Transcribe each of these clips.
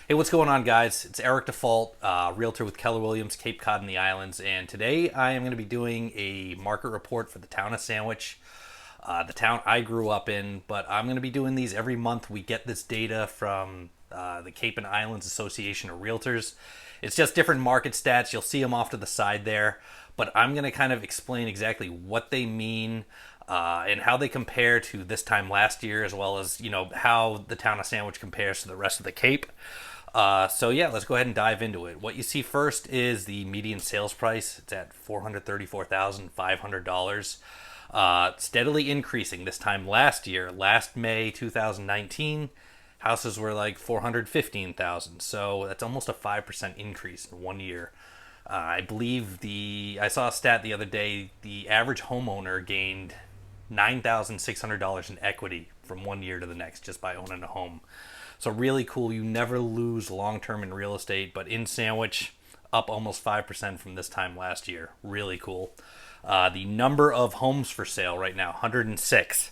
Hey, what's going on, guys? It's Eric Dufault, realtor with Keller Williams, Cape Cod and the Islands, and today I am going to be doing a market report for the town of Sandwich, the town I grew up in. But I'm going to be doing these every month. We get this data from the Cape and Islands Association of Realtors. It's just different market stats. You'll see them off to the side there, but I'm going to kind of explain exactly what they mean. And how they compare to this time last year, as well as how the town of Sandwich compares to the rest of the Cape. So yeah, let's go ahead and dive into it. What you see first is the median sales price. It's at $434,500. Steadily increasing this time last year. Last May 2019, houses were like 415,000. So that's almost a 5% increase in 1 year. I believe I saw a stat the other day. The average homeowner gained $9,600 in equity from 1 year to the next just by owning a home. So really cool. You never lose long term in real estate, but in Sandwich, up almost 5% from this time last year. Really cool. The number of homes for sale right now, 106.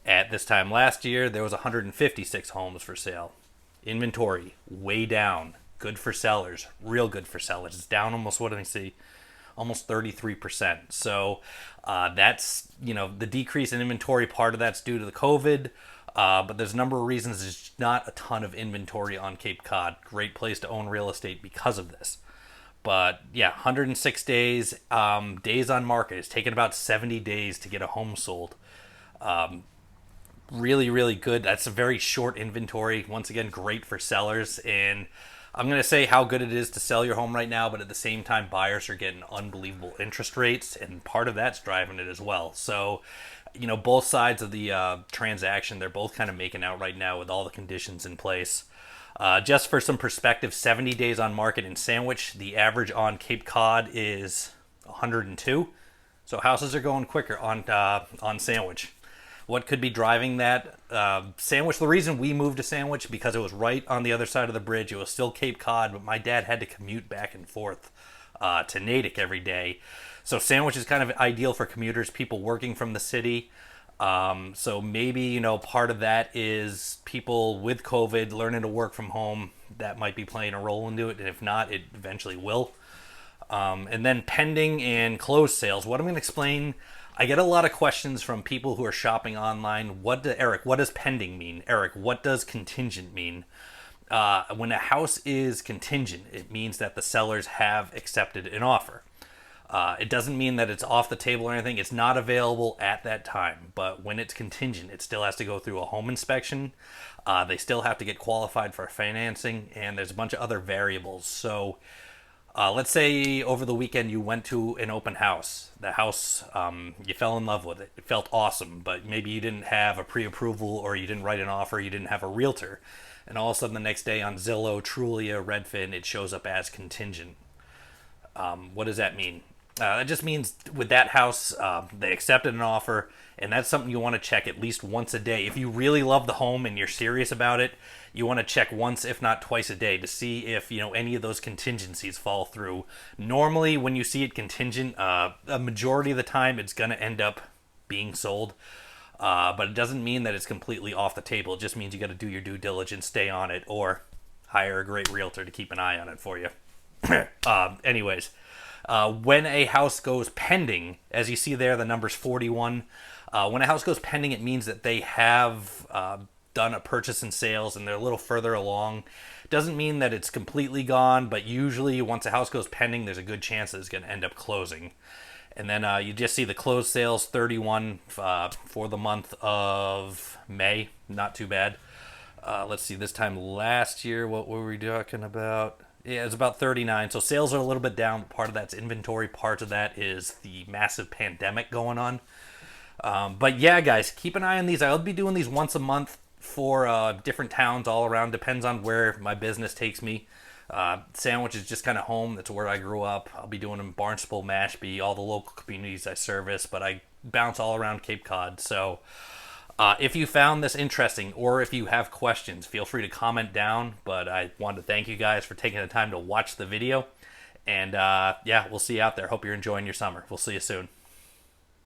At this time last year, there was 156 homes for sale. Inventory, way down. Good for sellers. Real good for sellers. It's down almost, what do I see? Almost 33%. So that's, the decrease in inventory, part of that's due to the COVID. But there's a number of reasons. There's not a ton of inventory on Cape Cod. Great place to own real estate because of this. But yeah, 106 days. Days on market. It's taken about 70 days to get a home sold. Really, really good. That's a very short inventory. Once again, great for sellers. And I'm going to say how good it is to sell your home right now, but at the same time, buyers are getting unbelievable interest rates, and part of that's driving it as well. So, both sides of the transaction, they're both kind of making out right now with all the conditions in place. Just for some perspective, 70 days on market in Sandwich. The average on Cape Cod is 102. So houses are going quicker on Sandwich. What could be driving that? Sandwich, the reason we moved to Sandwich, because it was right on the other side of the bridge. It was still Cape Cod, but my dad had to commute back and forth to Natick every day. So Sandwich is kind of ideal for commuters, people working from the city. So maybe, part of that is people with COVID learning to work from home. That might be playing a role into it, and if not, it eventually will. And then pending and closed sales. What I'm going to explain, I get a lot of questions from people who are shopping online. Eric, what does pending mean? Eric, what does contingent mean? When a house is contingent, it means that the sellers have accepted an offer. It doesn't mean that it's off the table or anything. It's not available at that time. But when it's contingent, it still has to go through a home inspection. They still have to get qualified for financing, and there's a bunch of other variables. So let's say over the weekend you went to an open house. The house, you fell in love with it. It felt awesome, but maybe you didn't have a pre-approval, or you didn't write an offer, you didn't have a realtor. And all of a sudden the next day on Zillow, Trulia, Redfin, it shows up as contingent. What does that mean? That just means with that house, they accepted an offer, and that's something you want to check at least once a day. If you really love the home and you're serious about it, you want to check once, if not twice a day, to see if any of those contingencies fall through. Normally, when you see it contingent, a majority of the time it's going to end up being sold. But it doesn't mean that it's completely off the table. It just means you got to do your due diligence, stay on it, or hire a great realtor to keep an eye on it for you. Anyways. When a house goes pending, as you see there, the number's 41. When a house goes pending, it means that they have done a purchase and sales and they're a little further along. Doesn't mean that it's completely gone, but usually once a house goes pending, there's a good chance that it's going to end up closing. And then you just see the closed sales, 31 for the month of May. Not too bad. Let's see, this time last year, what were we talking about? Yeah, it's about 39. So sales are a little bit down. Part of that's inventory. Part of that is the massive pandemic going on. But yeah, guys, keep an eye on these. I'll be doing these once a month for different towns all around. Depends on where my business takes me. Sandwich is just kind of home. That's where I grew up. I'll be doing them in Barnstable, Mashpee, all the local communities I service. But I bounce all around Cape Cod. So if you found this interesting, or if you have questions, feel free to comment down. But I wanted to thank you guys for taking the time to watch the video. And yeah, we'll see you out there. Hope you're enjoying your summer. We'll see you soon.